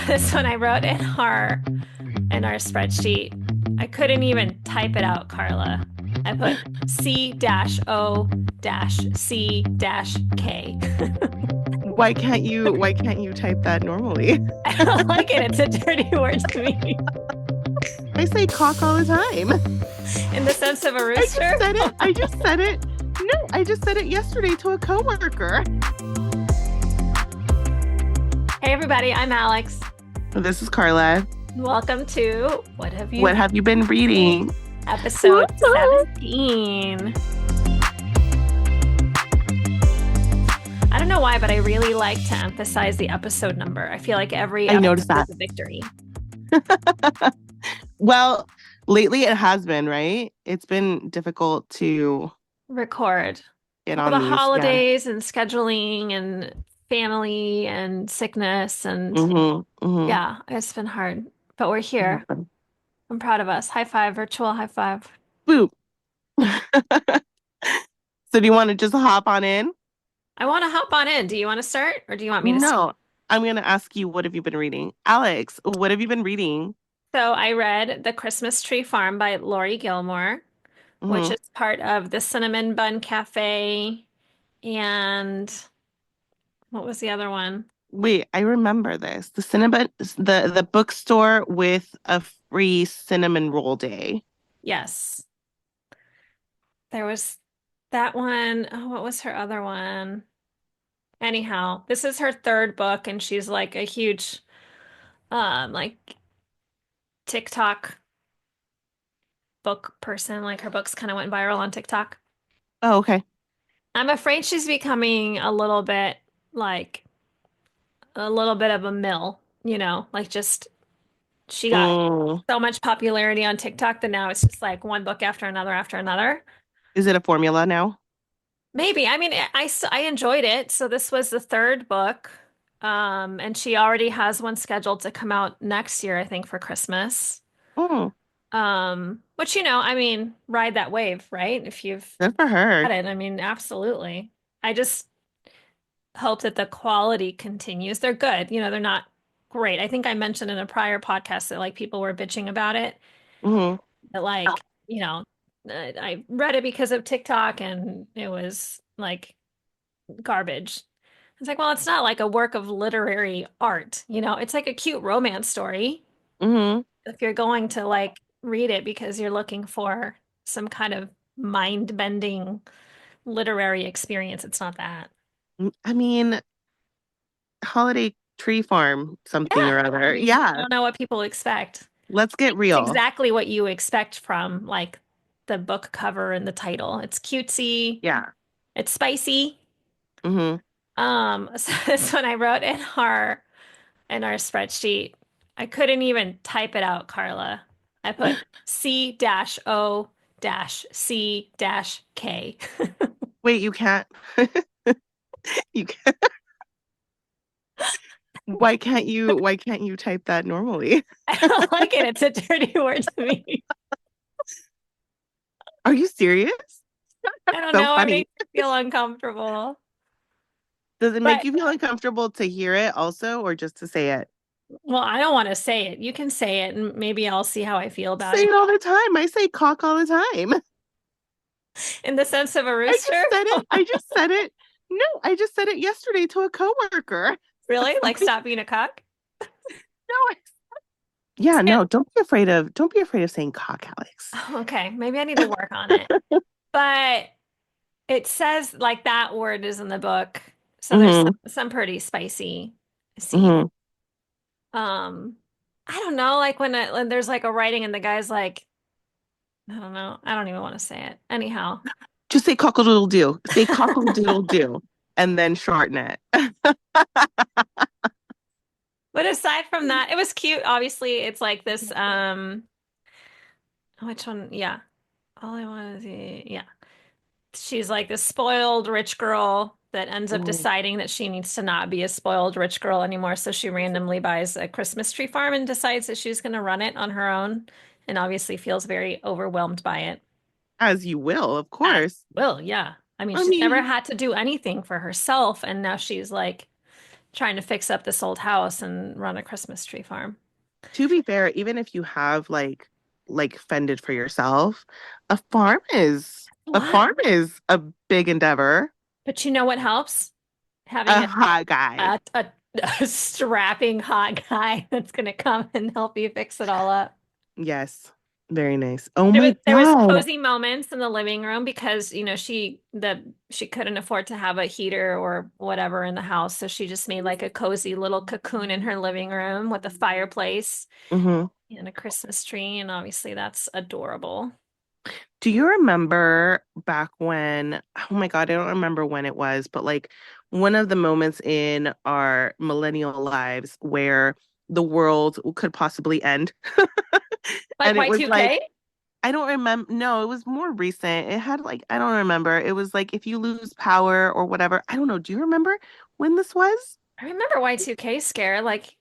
This one I wrote in our spreadsheet. I couldn't even type it out, Karla. I put C-O-C-K. Why can't you type that normally? I don't like it. It's a dirty word to me. I say cock all the time. In the sense of a I just rooster. said it. I just said it. No, I just said it yesterday to a coworker. Hey everybody, I'm Alex. This is Karla. Welcome to What have you been reading? Episode 17. I don't know why, but I really like to emphasize the episode number. I feel like every I noticed episode that. is a victory. Well, lately it has been, right? It's been difficult to Record. get Well, on the these. Yeah. holidays and scheduling and family and sickness and Mm-hmm. yeah, it's been hard. But we're here. Mm-hmm. I'm proud of us. High five, virtual high five. Boop. So do you want to just hop on in? I want to hop on in. Do you want to start or do you want me to start? No, I'm going to ask you, what have you been reading? Alex, what have you been reading? So I read The Christmas Tree Farm by Laurie Gilmore, which Hmm. is part of the Cinnamon Bun Cafe and what was the other one? Wait, I remember this. The bookstore with a free cinnamon roll day. Yes. There was that one. Oh, what was her other one? Anyhow, this is her third book and she's like a huge like TikTok book person. Like her books kind of went viral on TikTok. Oh, okay. I'm afraid she's becoming a little bit like a little bit of a mill, like just she got Mm. so much popularity on TikTok that now it's just like one book after another after another. Is it a formula now? Maybe. I mean, I enjoyed it. So this was the third book. And she already has one scheduled to come out next year, I think, for Christmas. Mm, Which, I mean, ride that wave, right? If you've good for her. had it, I mean, absolutely. I just hope that the quality continues. They're good. They're not great. I think I mentioned in a prior podcast that like people were bitching about it. Hmm. That like, I read it because of TikTok and it was like garbage. It's like, well, it's not like a work of literary art, it's like a cute romance story. Hmm. If you're going to like read it because you're looking for some kind of mind-bending literary experience, it's not that. I mean, holiday tree farm, something Yeah. or I other. mean, I Yeah, don't know what people expect. let's get It's real. exactly what you expect from like the book cover and the title. It's cutesy, Yeah. it's spicy. Hmm. So this one I wrote in our spreadsheet. I couldn't even type it out, Karla. I put C-O-C-K. Wait, you can't. You can't. Why can't you type that normally? I don't like it. It's a dirty word to me. Are you serious? I don't So know. It funny. makes me feel uncomfortable. Does it make But you feel uncomfortable to hear it also, or just to say it? well, I don't want to say it. You can say it and maybe I'll see how I feel about Say it. it all the time. I say cock all the time. In the sense of a I rooster? just said it. I just said it. No, I just said it yesterday to a coworker. Really? Like Something. stop being a cuck? No. Yeah, Yeah. no, don't be afraid of saying cock, Alex. Okay, maybe I need to work on it. But it says like that word is in the book. So there's Hmm. some pretty spicy scene. Hmm. Um, I don't know, like when there's like a writing and the guy's like, I don't know, I don't even want to say it. Anyhow, Just say cockle-doodle doo. Say cockle-doodle doo, and then shorten it. but aside from that, it was cute. Obviously, it's like this, which one? Yeah. All I want to see, yeah. She's like this spoiled rich girl that ends up Mm. deciding that she needs to not be a spoiled rich girl anymore. So she randomly buys a Christmas tree farm and decides that she's going to run it on her own and obviously feels very overwhelmed by it. As you will, of As course. well, yeah. I mean, I she's never mean, had to do anything for herself, and now she's like trying to fix up this old house and run a Christmas tree farm. To be fair, even if you have like fended for yourself, a farm is a What? farm is a big endeavor. But you know what helps? Having A hot guy. a, a, a strapping hot guy that's going to come and help you fix it all up. Yes. Very nice. Oh There was my there was God. cozy moments in the living room because, she couldn't afford to have a heater or whatever in the house, so she just made like a cozy little cocoon in her living room with a fireplace Hmm. and a Christmas tree, and obviously that's adorable. Do you remember back when, oh my God, I don't remember when it was, but like one of the moments in our millennial lives where the world could possibly end. Like And it was like, Y2K? I don't remember. No, it was more recent. It had like, I don't remember. It was like if you lose power or whatever. I don't know. Do you remember when this was? I remember Y2K scare, like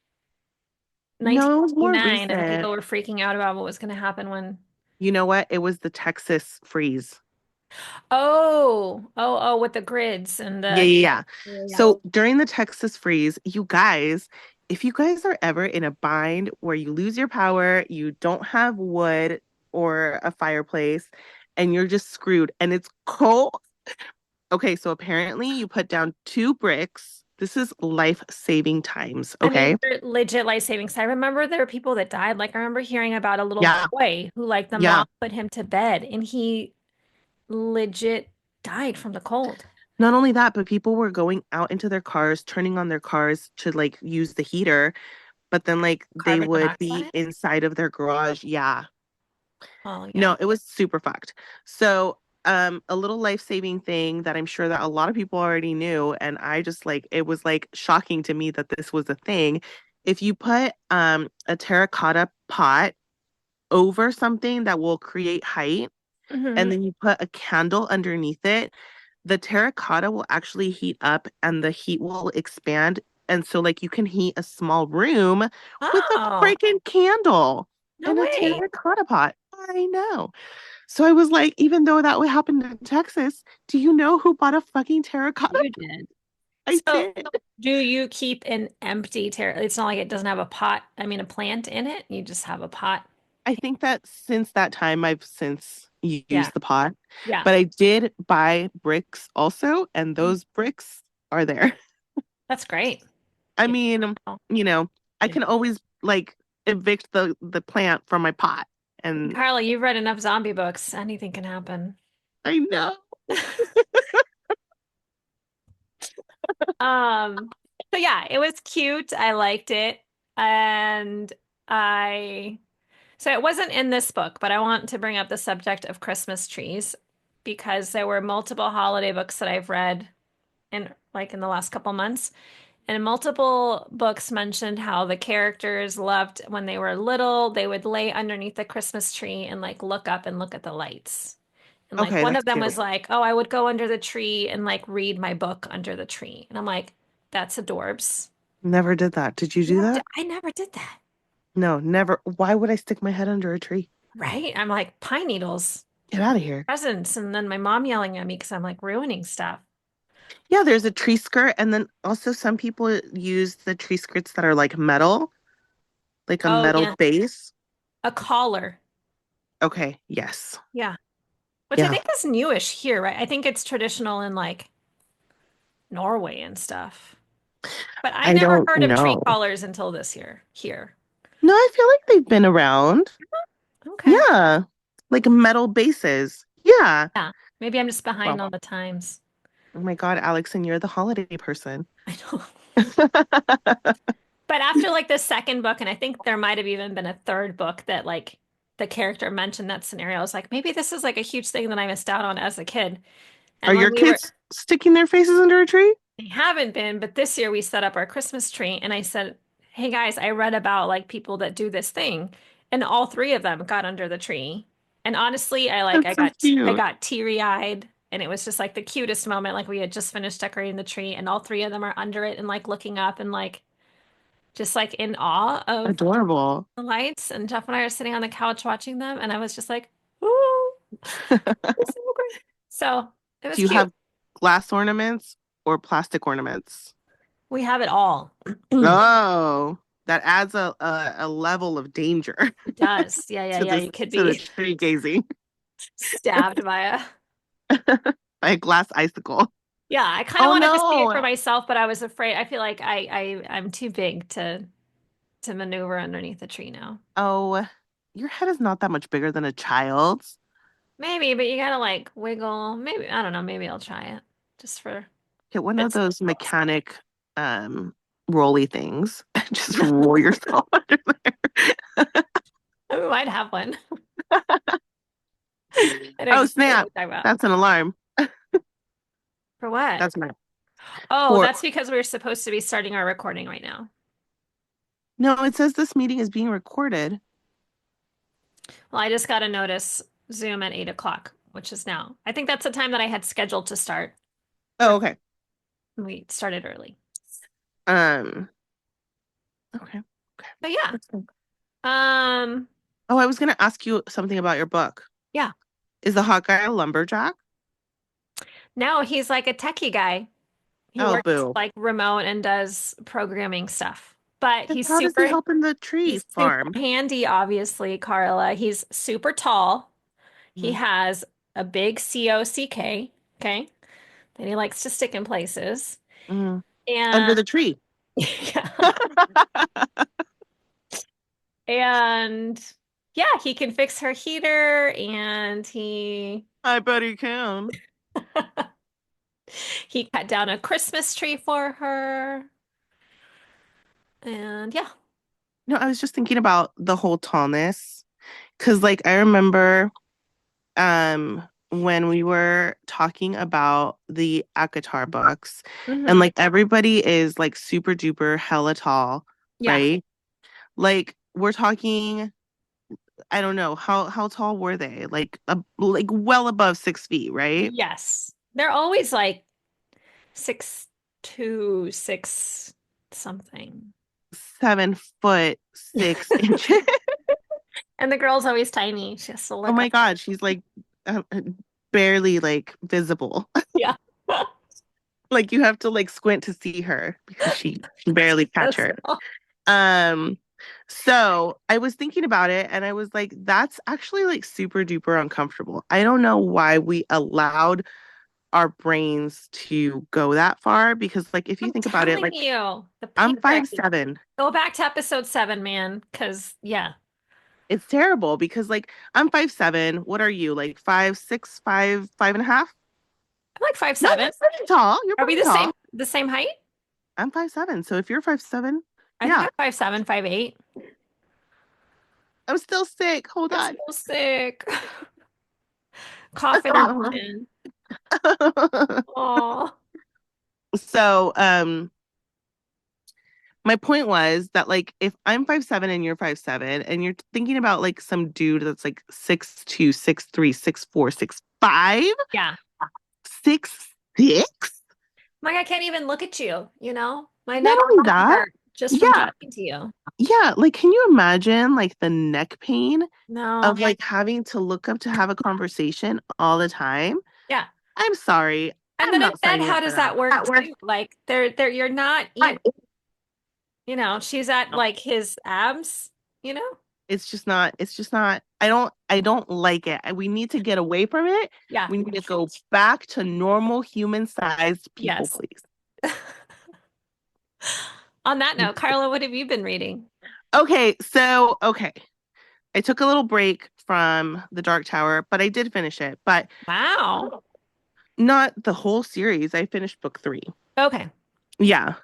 No, it was more 1989, and people recent. were freaking out about what was going to happen when. You know what? It was the Texas freeze. Oh, with the grids and Yeah, the. yeah, yeah. Yeah. So during the Texas freeze, you guys, if you guys are ever in a bind where you lose your power, you don't have wood or a fireplace, and you're just screwed and it's cold. Okay, so apparently you put down two bricks. This is life-saving times, I mean, okay? they're legit life savings. I remember there were people that died. Like, I remember hearing about a little Yeah, boy who, like, the yeah. mom put him to bed and he legit died from the cold. Not only that, but people were going out into their cars, turning on their cars to like use the heater, but then like they Carbon would be monoxide? inside of their garage. Yeah. Oh, yeah. No, it was super fucked. So, a little life-saving thing that I'm sure that a lot of people already knew, and I just like it was like shocking to me that this was a thing. If you put a terracotta pot over something that will create height, and Hmm. then you put a candle underneath it, the terracotta will actually heat up and the heat will expand. And so, like, you can heat a small room with a Oh, freaking candle no in a way. terracotta pot. I know. So I was like, even though that would happen in Texas, do you know who bought a fucking terracotta? You did. I So, did. do you keep an empty terrace? It's not like it doesn't have a pot, I mean, a plant in it. You just have a pot. I think that since that time, I've since Yeah. used the pot, Yeah. but I did buy bricks also, and those bricks are there. That's great. I Yeah. mean, Oh, you know, I yeah. can always like evict the plant from my pot, and Karla, you've read enough zombie books. Anything can happen. I know. Um, so yeah, it was cute. I liked it. And I, so it wasn't in this book, but I want to bring up the subject of Christmas trees because there were multiple holiday books that I've read in the last couple months. And multiple books mentioned how the characters loved when they were little, they would lay underneath the Christmas tree and like look up and look at the lights. And like Okay, one that's of them cute. was like, "Oh, I would go under the tree and like read my book under the tree." And I'm like, "That's adorbs." Never did that. Did you do that? I never did that. No, never. Why would I stick my head under a tree? Right? I'm like, pine needles, Get out of here. presents, and then my mom yelling at me because I'm like ruining stuff. Yeah, there's a tree skirt, and then also some people use the tree skirts that are like metal, like a Oh, metal yeah. base. A collar. Okay, yes. Yeah. Which I Yeah, think is newish here, right? I think it's traditional in like Norway and stuff. But I I never don't heard of tree know. collars until this year here. No, I feel like they've been around. Okay. Yeah, like metal bases. Yeah. Yeah. Maybe I'm just behind Well, on the times. oh my God, Alex, and you're the holiday person. I know. But after like the second book, and I think there might have even been a third book that like the character mentioned that scenario. I was like, maybe this is like a huge thing that I missed out on as a kid. Are And when your we were, kids sticking their faces under a tree? they haven't been, but this year we set up our Christmas tree and I said, "Hey guys, I read about like people that do this thing." And all three of them got under the tree. And honestly, That's so I cute. got teary-eyed and it was just like the cutest moment. Like we had just finished decorating the tree and all three of them are under it and like looking up and like just like in awe of Adorable. the lights. And Jeff and I are sitting on the couch watching them and I was just like, "Ooh, it's so great." So it was Do you cute. have glass ornaments or plastic ornaments? We have it all. It Oh, that adds a level of danger does. Yeah, yeah, to yeah. this You could to the be tree gazing stabbed by a. by a glass icicle. Yeah, I kind of Oh wanted to see it for no. myself, but I was afraid. I feel like I'm too big to maneuver underneath the tree now. Oh, your head is not that much bigger than a child's. Maybe, but you gotta like wiggle. Maybe I don't know. Maybe I'll try it just for Get one of bits those and mechanic um rolly things and just roll yourself under there. bobs. We might have one. I know Oh, exactly what snap. you're talking about. That's an alarm. For what? That's my Oh, for that's because we're supposed to be starting our recording right now. no, it says this meeting is being recorded. Well, I just got a notice Zoom at 8 o'clock, which is now. I think that's the time that I had scheduled to start. Oh, okay. We started early. Um, okay. Okay. But yeah. That's fine. Um, Oh, I was gonna ask you something about your book. yeah. Is the hot guy a lumberjack? Now he's like a techie guy. He Oh, works boo. like remote and does programming stuff. But Then how does he help in the tree he's super farm? handy, obviously, Karla. He's super tall. He Mhm. has a big COCK, okay? That he likes to stick in places. Mhm. Under And the tree. yeah. And yeah, he can fix her heater and I bet he can. he cut down a Christmas tree for her. And yeah. No, I was just thinking about the whole tallness. Cause like I remember when we were talking about the Akatar books and Hmm. like everybody is like super duper hella tall, Yeah. right? Like we're talking, I don't know, how tall were they? Like well above 6 feet, right? Yes. They're always like 6'2", six something. 7 foot 6 inches. And the girl's always tiny. She has to Oh look my up. God, she's like barely like visible. Yeah. Like you have to like squint to see her because she can barely catch That's her. all. Um, so I was thinking about it and I was like, that's actually like super duper uncomfortable. I don't know why we allowed our brains to go that far because like if you I'm think about it, telling like you, the I'm five patriarchy. seven. Go back to episode 7, man, because yeah, It's terrible because like I'm 5'7". What are you? Like 5'6", 5'5.5"? I'm like five No, seven. you're pretty tall. You're Are we pretty tall. the same height? I'm 5'7". So if you're 5'7", I think yeah. I'm 5'7", 5'8". I'm still sick. Hold I'm on. so sick. Coughing and moaning. Oh, So, my point was that like if I'm 5'7" and you're 5'7" and you're thinking about like some dude that's like 6'2", 6'3", 6'4", 6'5", yeah. 6'6". Like I can't even look at you, you know? My Not neck only that, hurt just from yeah, talking to you. yeah. Like, can you imagine like the neck pain No. of like having to look up to have a conversation all the time? Yeah. I'm sorry. And I'm then in not bed, signing how up for does that. that work too? Like they're you're not even, you know, she's at like his abs, you know? It's just not I don't like it. We need to get away from it. Yeah. We need to go back to normal human-sized people, Yes. please. On that note, Carla, what have you been reading? Okay. I took a little break from The Dark Tower, but I did finish it. But Wow. not the whole series. I finished book 3. Okay. Yeah.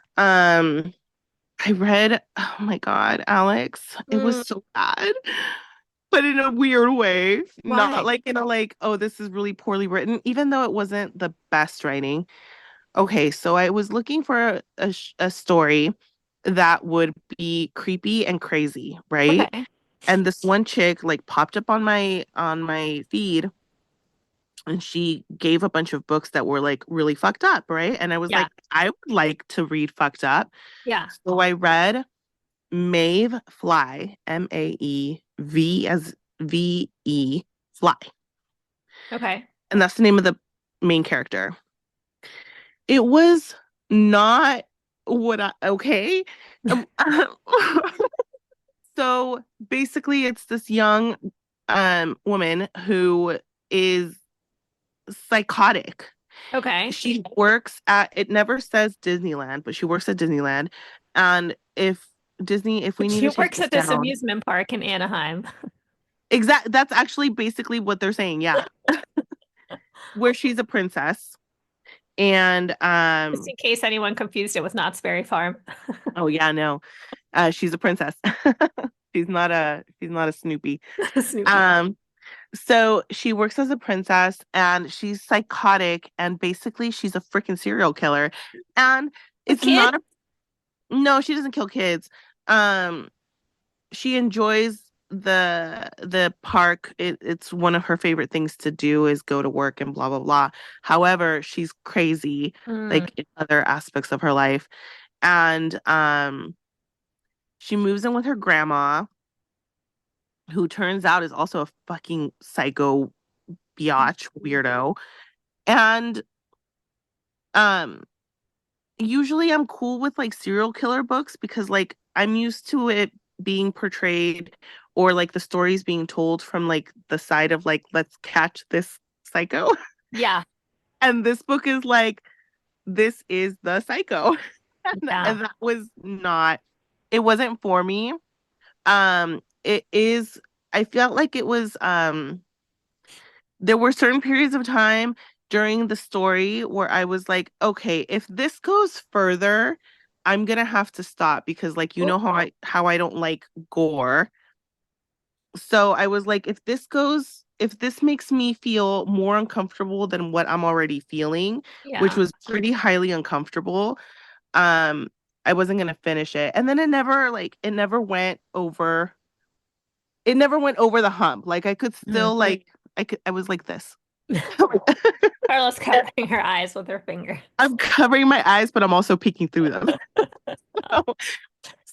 I read, oh my God, Alex, it was Mm, so bad, but in a weird way. Not why? like in a like, oh, this is really poorly written, even though it wasn't the best writing. Okay, so I was looking for a story that would be creepy and crazy, right? Okay. And this one chick like popped up on my feed and she gave a bunch of books that were like really fucked up, right? And I was Yeah. like, I would like to read fucked up. Yeah. So I read Maeve Fly, Maeve as VE Fly. Okay. And that's the name of the main character. It was not Okay. Um, so basically it's this young woman who is psychotic. Okay. She works at, it never says Disneyland, but she works at Disneyland. And if we need She to take works this at this down, amusement park in Anaheim. that's actually basically what they're saying. Yeah. Where she's a princess. And Just in case anyone confused it with Knott's Berry Farm. oh yeah, no. She's a princess. She's not a Snoopy. Snoopy. Um, so she works as a princess and she's psychotic and basically she's a freaking serial killer. And With it's kids? not a no, she doesn't kill kids. Um, she enjoys the park. It's one of her favorite things to do is go to work and blah blah blah. However, she's crazy Mm, like in other aspects of her life. And she moves in with her grandma, who turns out is also a fucking psycho biatch weirdo. And um usually I'm cool with like serial killer books because like I'm used to it being portrayed or like the stories being told from like the side of like let's catch this psycho. yeah. And this book is like this is the psycho. Yeah. And that was not, it wasn't for me. It is, I felt like it was there were certain periods of time during the story where I was like, okay, if this goes further, I'm gonna have to stop because like you Oh, know how I don't like gore. So I was like, if this makes me feel more uncomfortable than what I'm already feeling, which yeah. was pretty highly uncomfortable, um, I wasn't gonna finish it. And then it never went over the hump. Like I could Mm. still like I was like this. Carla's covering her eyes with her finger. I'm covering my eyes, but I'm also peeking through them.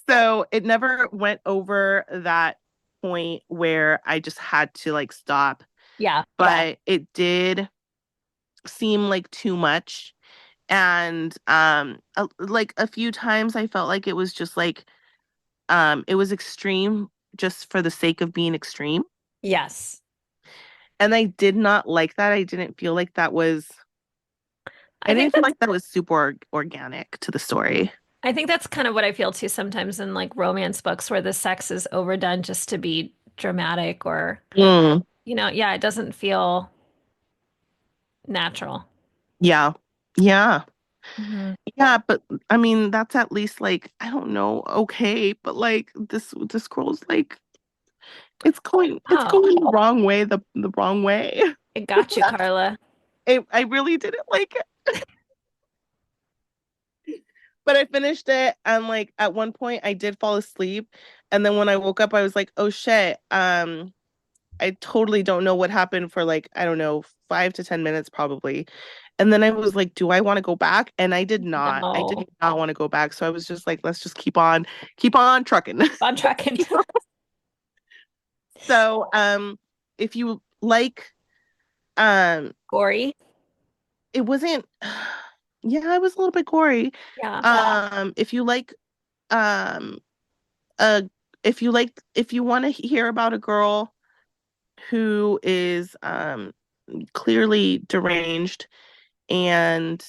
So it never went over that point where I just had to like stop. Yeah. But it did seem like too much. And like a few times I felt like it was just like it was extreme just for the sake of being extreme. Yes. And I did not like that. I I think didn't feel that's like that was super organic to the story. I think that's kind of what I feel too sometimes in like romance books where the sex is overdone just to be dramatic or Mm, yeah, it doesn't feel natural. yeah. Yeah. Hmm. Yeah, but I mean that's at least like I don't know, okay, but like this scroll's like it's Oh, going the wrong way, the wrong way. it got you, Carla. I really didn't like it. But I finished it and like at one point I did fall asleep and then when I woke up I was like, "Oh shit. I totally don't know what happened for like I don't know, 5 to 10 minutes probably." And then I was like, "Do I want to go back?" And I did not. I No. did not want to go back. So I was just like, "Let's just keep on trucking." On tracking. So, if you like, um, Gory. it wasn't, yeah, it was a little bit gory. Yeah. If you like, um, uh, if you want to hear about a girl who is, clearly deranged and,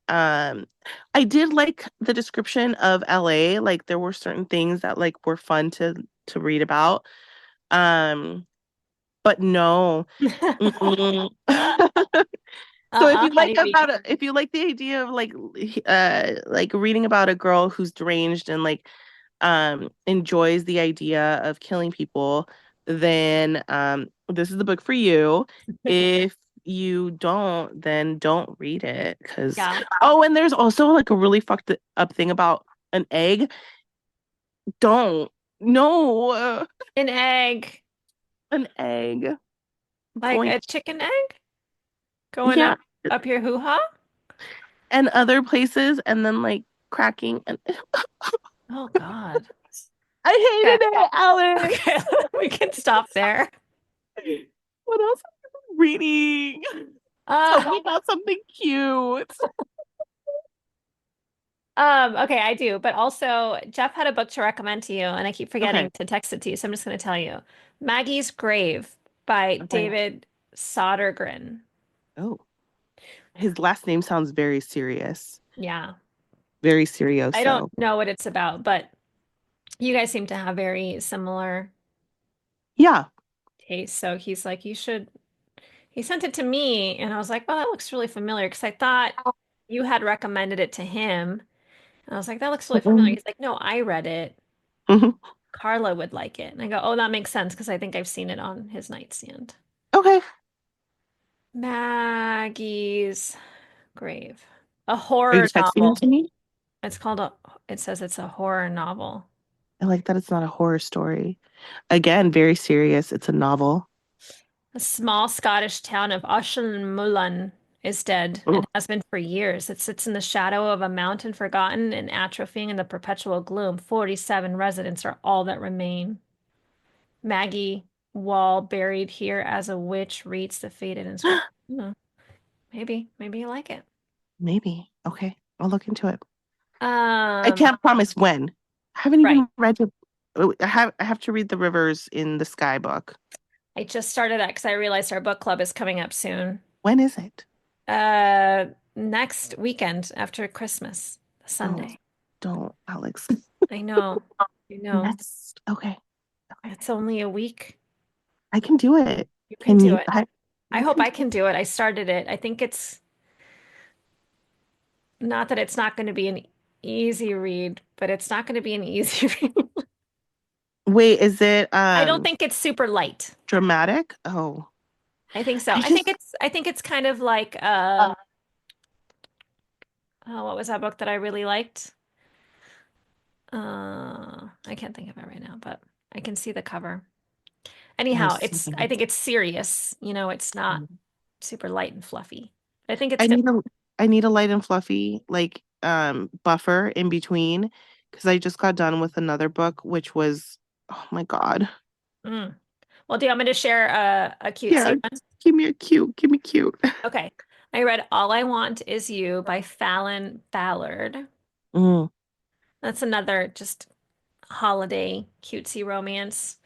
um, I did like the description of LA. Like there were certain things that like were fun to read about. Um, but no. Mm-mm. So Honeybee. if you like the idea of like reading about a girl who's deranged and like enjoys the idea of killing people, then this is the book for you. If you don't, then don't read it because Yeah. oh, and there's also like a really fucked up thing about an egg. Don't. No, An egg. an egg Like going a chicken egg going yeah, up your hoo-ha? and other places and then like cracking and Oh God. I Okay. hated it, Alex. Okay. We can stop there. What else are you reading? Tell Uh, me about something cute. Okay, I do. But also, Jeff had a book to recommend to you, and I keep Okay. forgetting to text it to you, so I'm just going to tell you. Maggie's Grave by Okay. David Sodergren. Oh, his last name sounds very serious, Yeah. very I don't serioso. know what it's about, but you guys seem to have very similar Yeah. tastes. So he's like, you should. He sent it to me, and I was like, well, that looks really familiar because I thought you had recommended it to him. And I was like, that looks really familiar. Mhm. He's like, no, I read it. Mhm. Karla would like it. And I go, oh, that makes sense because I think I've seen it on his nightstand. Okay. Maggie's Grave. A Are you horror texting it novel. to me? It's called it says it's a horror novel. I like that it's not a horror story. Again, very serious. It's a novel. A small Scottish town of Auchinmullen is dead and Oh, has been for years. It sits in the shadow of a mountain forgotten and atrophying in the perpetual gloom. 47 residents are all that remain. Maggie Wall, buried here as a witch, reads the faded inscription. Hmm, maybe you like it. maybe. Okay. I'll look into it. I Um, can't promise when. I haven't right. even read the I have to read the Rivers in the Sky book. I just started that because I realized our book club is coming up soon. When is it? Uh, Next weekend after Christmas, Oh, Sunday. don't, Alex. I know. I know. Next. Okay. Okay. It's only a week. I can do it. You can Can do you it. I you hope can I do it. can do it. I started it. I think it's not that it's not going to be an easy read, but it's not going to be an easy read. Wait, is it I don't think it's super light. dramatic? Oh. I think so. I just I think it's kind of like oh, what was that book that I really liked? I can't think of it right now, but I can see the cover. I Anyhow, see. I think it's serious. It's not super light and fluffy. I think it's I good. need a I need a light and fluffy like buffer in between because I just got done with another book which was oh my God. Mm. Well, do you want me to share a cutesy Yeah, one? give me a cute, give me cute. Okay. I read All I Want Is You by Falon Ballard. Mm, That's another just holiday cutesy romance.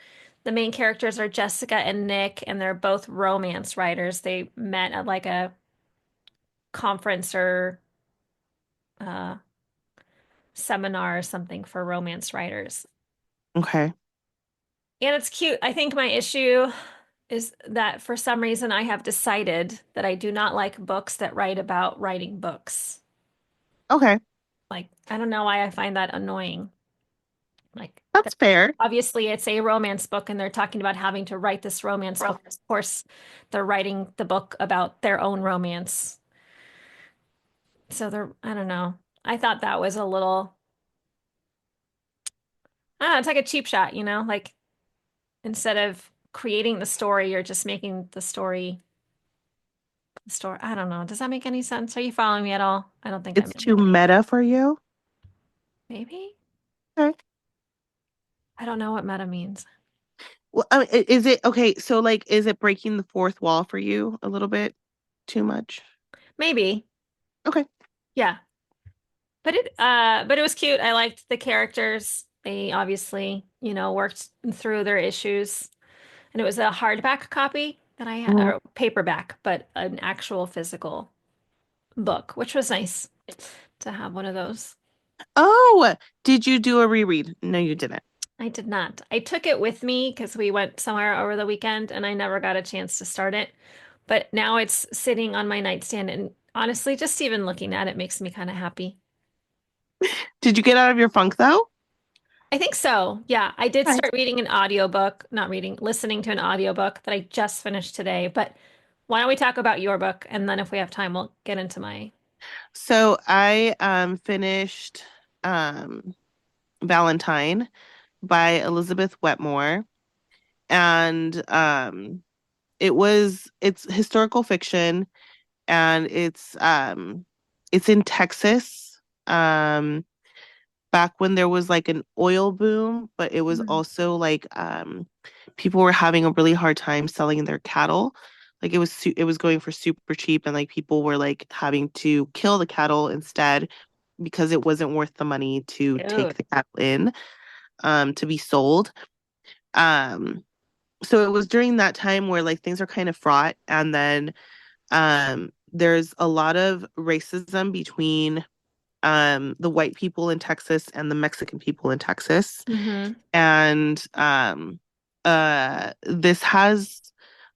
The main characters are Jessica and Nick, and they're both romance writers. They met at like a conference or uh, seminar or something for romance writers. okay. And it's cute. I think my issue is that for some reason I have decided that I do not like books that write about writing books. Okay. Like, I don't know why I find that annoying. Like, That's fair. obviously, it's a romance book, and they're talking about having to write this romance book. Of course, they're writing the book about their own romance. So I don't know. I thought that was a little, I don't know, it's like a cheap shot, Like instead of creating the story, you're just making the story. I don't know. Does that make any sense? Are you following me at all? I don't think I'm It's in. too meta for you. Maybe? Okay. I don't know what meta means. Well, is it okay? So, like, is it breaking the fourth wall for you a little bit too much? Maybe. Okay. Yeah. But it was cute. I liked the characters. They obviously, worked through their issues. And it was a hardback copy that I had, Mhm. or paperback, but an actual physical book, which was nice to have one of those. Oh, did you do a reread? No, you didn't. I did not. I took it with me because we went somewhere over the weekend and I never got a chance to start it. But now it's sitting on my nightstand, and honestly, just even looking at it makes me kind of happy. Did you get out of your funk though? I think so. Yeah, I did Okay. start reading an audiobook, not reading, listening to an audiobook that I just finished today. But why don't we talk about your book? And then if we have time, we'll get into my. So I finished um Valentine by Elizabeth Wetmore and it's historical fiction and it's in Texas. Back when there was like an oil boom, but it was Mhm. also like people were having a really hard time selling their cattle. Like it was going for super cheap and like people were like having to kill the cattle instead because it wasn't worth the money to take Dude. the cattle in to be sold. Um, so it was during that time where like things are kind of fraught, and then there's a lot of racism between the white people in Texas and the Mexican people in Texas. Mm-hmm. And this has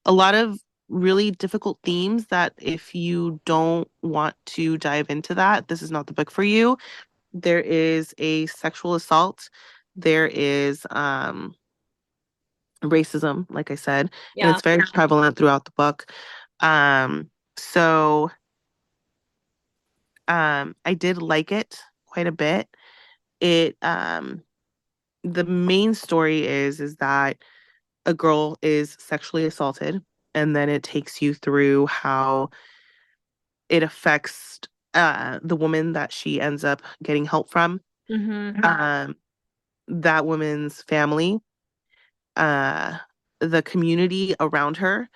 a lot of really difficult themes that if you don't want to dive into that, this is not the book for you. There is a sexual assault. There is racism, like I said, and Yeah. it's very prevalent throughout the book. So I did like it quite a bit. It the main story is that a girl is sexually assaulted, and then it takes you through how it affects the woman that she ends up getting help from, Mm-hmm. um, that woman's family, uh, the community around her,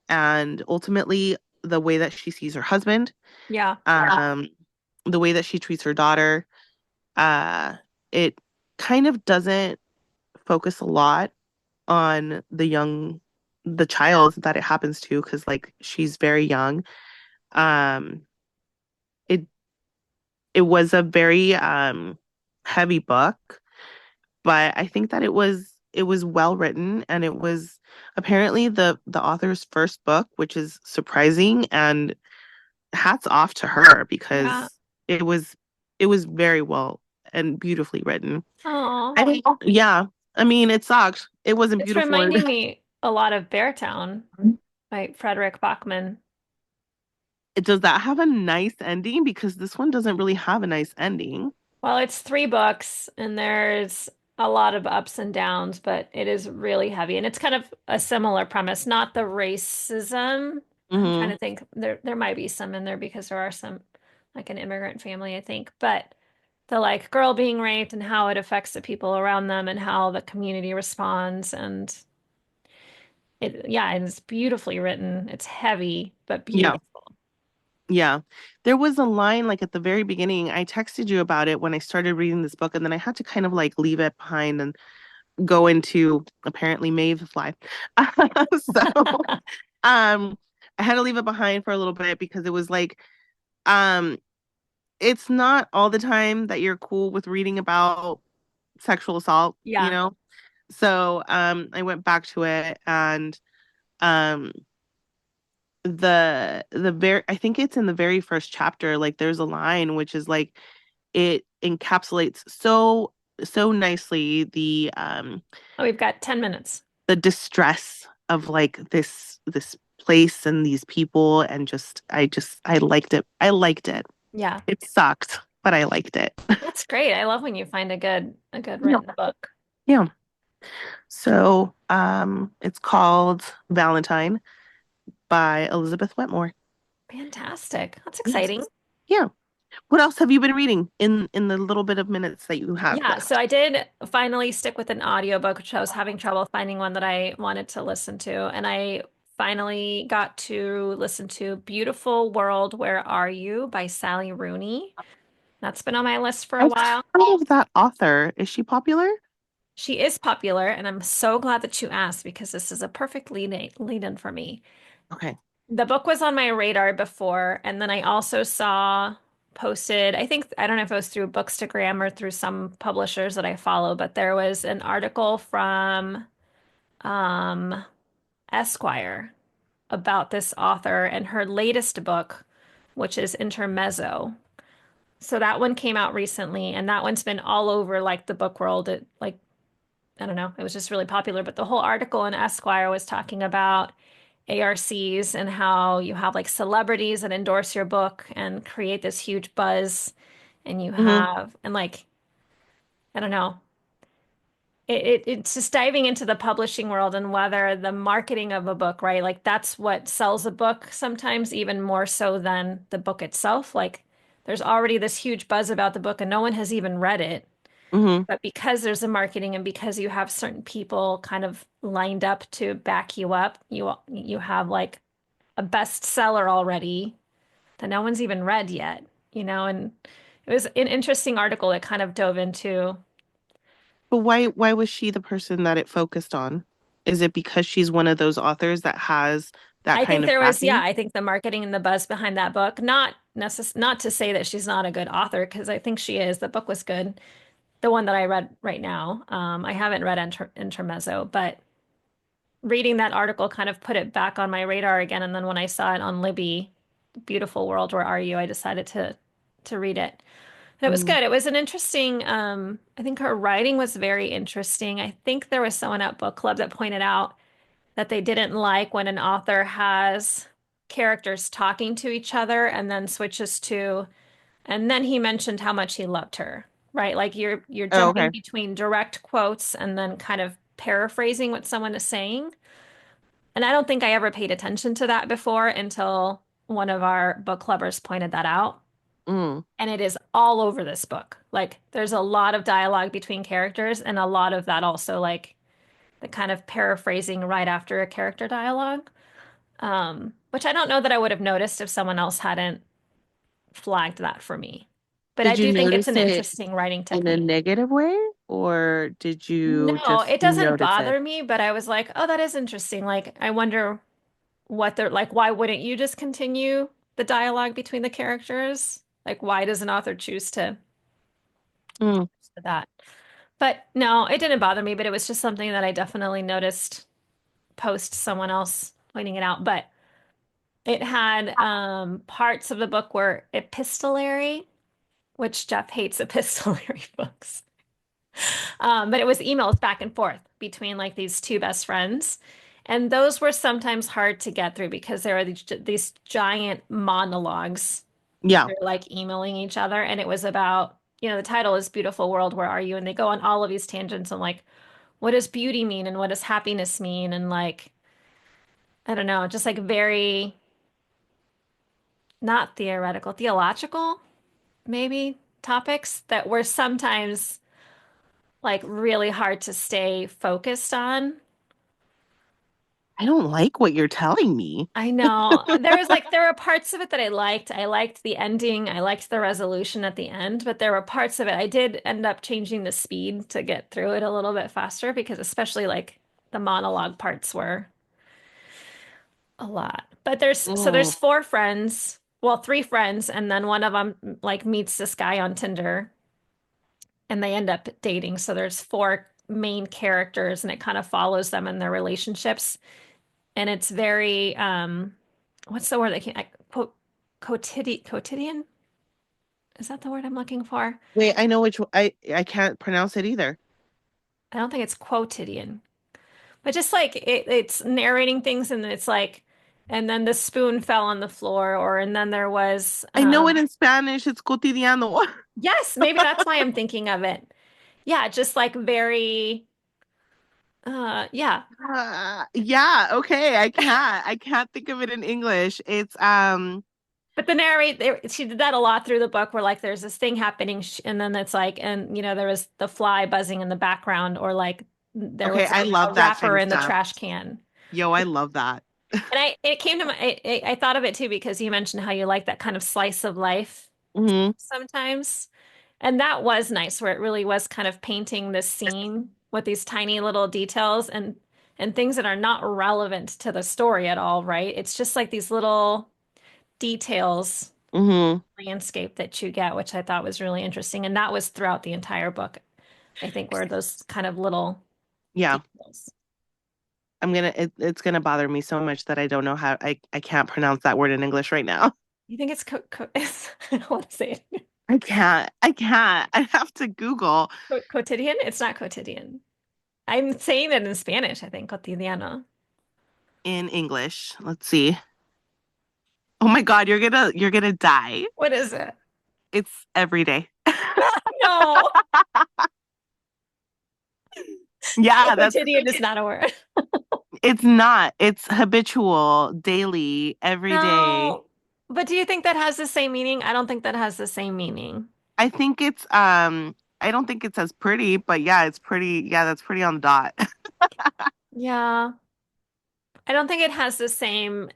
and ultimately the way that she sees her husband, Yeah. um, the way that she treats her daughter. Uh, it kind of doesn't focus a lot on the child that it happens to, because like she's very young. Um, it it was a very heavy book, but I think that it was well written, and it was apparently the author's first book, which is surprising, and hats off to her Yeah. because it was it was very well and beautifully written. Oh, I think, yeah. I mean, it sucked. It wasn't it's beautiful. reminding me a lot of Beartown by Frederick Bachman. Does that have a nice ending? Because this one doesn't really have a nice ending. Well, it's three books and there's a lot of ups and downs, but it is really heavy. And it's kind of a similar premise, not the racism. I'm trying Hmm. to think. There might be some in there because there are some like an immigrant family, I think. But the like girl being raped and how it affects the people around them and how the community responds and it's beautifully written. It's heavy, but Yeah. beautiful. Yeah. There was a line like at the very beginning. I texted you about it when I started reading this book, and then I had to kind of like leave it behind and go into apparently Meave Fly. So um I had to leave it behind for a little bit because it was like um it's not all the time that you're cool with reading about sexual assault, you Yeah. know? So I went back to it, and um the very I think it's in the very first chapter, like there's a line which is like it encapsulates so nicely Oh, we've got 10 minutes. the distress of like this place and these people, and I liked it. I liked it. Yeah. It sucked, but I liked it. That's great. I love when you find a good Yeah. written book. Yeah. So it's called Valentine by Elizabeth Wetmore. Fantastic. That's Yes. exciting. Yeah. What else have you been reading in the little bit of minutes that you have Yeah, so left? I did finally stick with an audiobook, which I was having trouble finding one that I wanted to listen to. And I finally got to listen to Beautiful World, Where Are You by Sally Rooney. That's been on my list for a I've while. heard of that author. Is she popular? She is popular, and I'm so glad that you asked because this is a perfect lead in for me. Okay. The book was on my radar before, and then I also saw posted, I don't know if it was through Bookstagram or through some publishers that I follow, but there was an article from um, Esquire about this author and her latest book, which is Intermezzo. So that one came out recently, and that one's been all over like the book world. It like I don't know, it was just really popular. But the whole article in Esquire was talking about ARCs and how you have like celebrities that endorse your book and create this huge buzz, and you Hmm. have and like I don't know. It's just diving into the publishing world and whether the marketing of a book, right? Like that's what sells a book sometimes even more so than the book itself. Like there's already this huge buzz about the book and no one has even read it. Hmm. But because there's a marketing and because you have certain people kind of lined up to back you up, you have like a bestseller already that no one's even read yet, and it was an interesting article that kind of dove into. But why was she the person that it focused on? Is it because she's one of those authors that has that I kind think of there was, yeah, backing? I think the marketing and the buzz behind that book, not to say that she's not a good author, because I think she is. The book was good. The one that I read right now. I haven't read Intermezzo, but reading that article kind of put it back on my radar again. And then when I saw it on Libby, Beautiful World, Where Are You? I decided to read it. And it was Mm. good. It was an interesting, I think her writing was very interesting. I think there was someone at book club that pointed out that they didn't like when an author has characters talking to each other and then switches to, and then he mentioned how much he loved her, right? Like you're Oh, jumping okay. between direct quotes and then kind of paraphrasing what someone is saying. And I don't think I ever paid attention to that before until one of our book clubbers pointed that out. Mm. And it is all over this book. Like there's a lot of dialogue between characters and a lot of that also like the kind of paraphrasing right after a character dialogue. Which I don't know that I would have noticed if someone else hadn't flagged that for me. But I Did you do think it's notice an it interesting writing in a technique. negative way, or did you No, just it doesn't notice it? bother me, but I was like, oh, that is interesting. Like, I wonder what they're like, why wouldn't you just continue the dialogue between the characters? Like, why does an author choose Mm. to that? But no, it didn't bother me, but it was just something that I definitely noticed post someone else pointing it out. But it had parts of the book were epistolary, which Jeff hates epistolary books. But it was emails back and forth between like these two best friends. And those were sometimes hard to get through because there are these giant monologues where Yeah. they're like emailing each other. And it was about, the title is Beautiful World, Where Are You? And they go on all of these tangents on like, what does beauty mean? And what does happiness mean? And like, I don't know, just like very not theoretical, theological, maybe topics that were sometimes like really hard to stay focused on. I don't like what you're telling me. I know. There were parts of it that I liked. I liked the ending. I liked the resolution at the end, but there were parts of it I did end up changing the speed to get through it a little bit faster because especially like the monologue parts were a lot. But there's Mm. four friends, well, three friends, and then one of them like meets this guy on Tinder and they end up dating. So there's four main characters and it kind of follows them in their relationships. And it's very what's the word that can't quote quotidian? Is that the word I'm looking for? Wait, I know which one. I can't pronounce it either. I don't think it's quotidian, but just like it's narrating things and it's like, and then the spoon fell on the floor, or and then there was I know it in Spanish. It's cotidiano. yes, maybe that's why I'm thinking of it. Yeah, just like very yeah. Yeah, okay. I can't think of it in English. It's But she did that a lot through the book where like there's this thing happening and then it's like, and there was the fly buzzing in the background or like there okay, was I a love that kind wrapper of in the stuff. trash can. Yo, I love that. And it came to I thought of it too because you mentioned how you like that kind of slice of life Hmm. sometimes. And that was nice where it really was kind of painting this scene with these tiny little details and things that are not relevant to the story at all, right? It's just like these little details Hmm. landscape that you get, which I thought was really interesting. And that was throughout the entire book, I think, were those kind of little Yeah. details. It's gonna bother me so much that I don't know how I can't pronounce that word in English right now. You think it's I don't want to say it. I can't. I have to Google Quotidian? It's not quotidian. I'm saying it in Spanish, I think, cotidiano. in English. Let's see. Oh my God, you're gonna die. What is it? It's every day. No, Yeah, that's the quotidian is thing. not a word. It's not. It's habitual, daily, every day. No. But do you think that has the same meaning? I don't think that has the same meaning. I think it's I don't think it's as pretty, but yeah, it's pretty. Yeah, that's pretty on the dot. Yeah. I don't think it has the same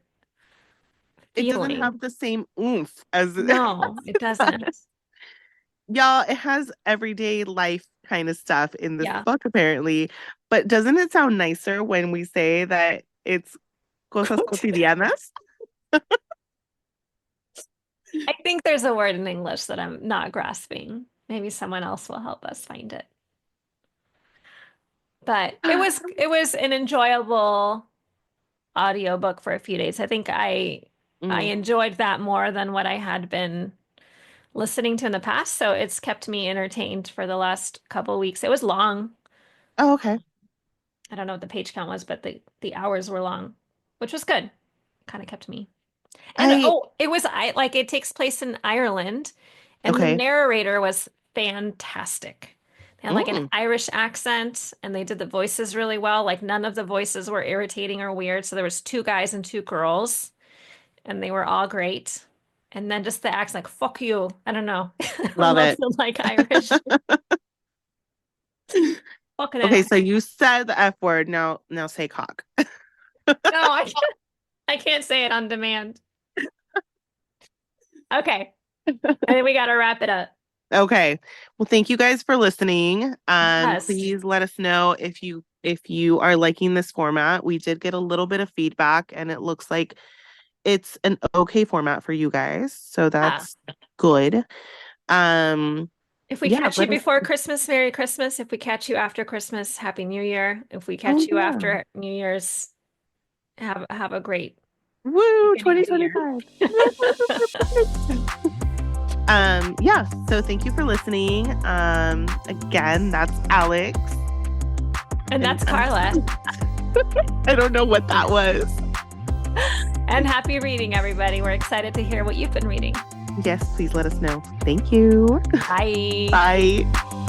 It doesn't feeling. have the same oomph as No, it doesn't. y'all, it has everyday life kind of stuff in this Yeah. book, apparently. But doesn't it sound nicer when we say that it's cosas cotidianas? I think there's a word in English that I'm not grasping. Maybe someone else will help us find it. But it was an enjoyable audiobook for a few days. I think I Mm. enjoyed that more than what I had been listening to in the past, so it's kept me entertained for the last couple of weeks. It was long. Oh, okay. I don't know what the page count was, but the hours were long, which was good. Kind of kept me. And I oh, I like it takes place in Ireland, and the okay. narrator was fantastic. They had like an Mm. Irish accent, and they did the voices really well. Like none of the voices were irritating or weird. So there was two guys and two girls, and they were all great. And then just the accent, like "fuck you." I don't know. I don't Love know if it. you like Irish. Fucking Okay, it. so you said the F word. Now say cock. No, I can't say it on demand. Okay. I think we got to wrap it up. Okay. Well, thank you guys for listening. Yes. Please let us know if you are liking this format. We did get a little bit of feedback and it looks like it's an okay format for you guys. So Yeah. that's good. Um, If we yeah, catch you let us. before Christmas, Merry Christmas. If we catch you after Christmas, Happy New Year. If we Oh catch you yeah. after New Year's, have a great Woo, beginning of the year. 2025. Yeah, so thank you for listening. Again, that's Alex. And And that's Karla. I don't know what that was. And happy reading, everybody. We're excited to hear what you've been reading. Yes, please let us know. Thank you. Bye. Bye.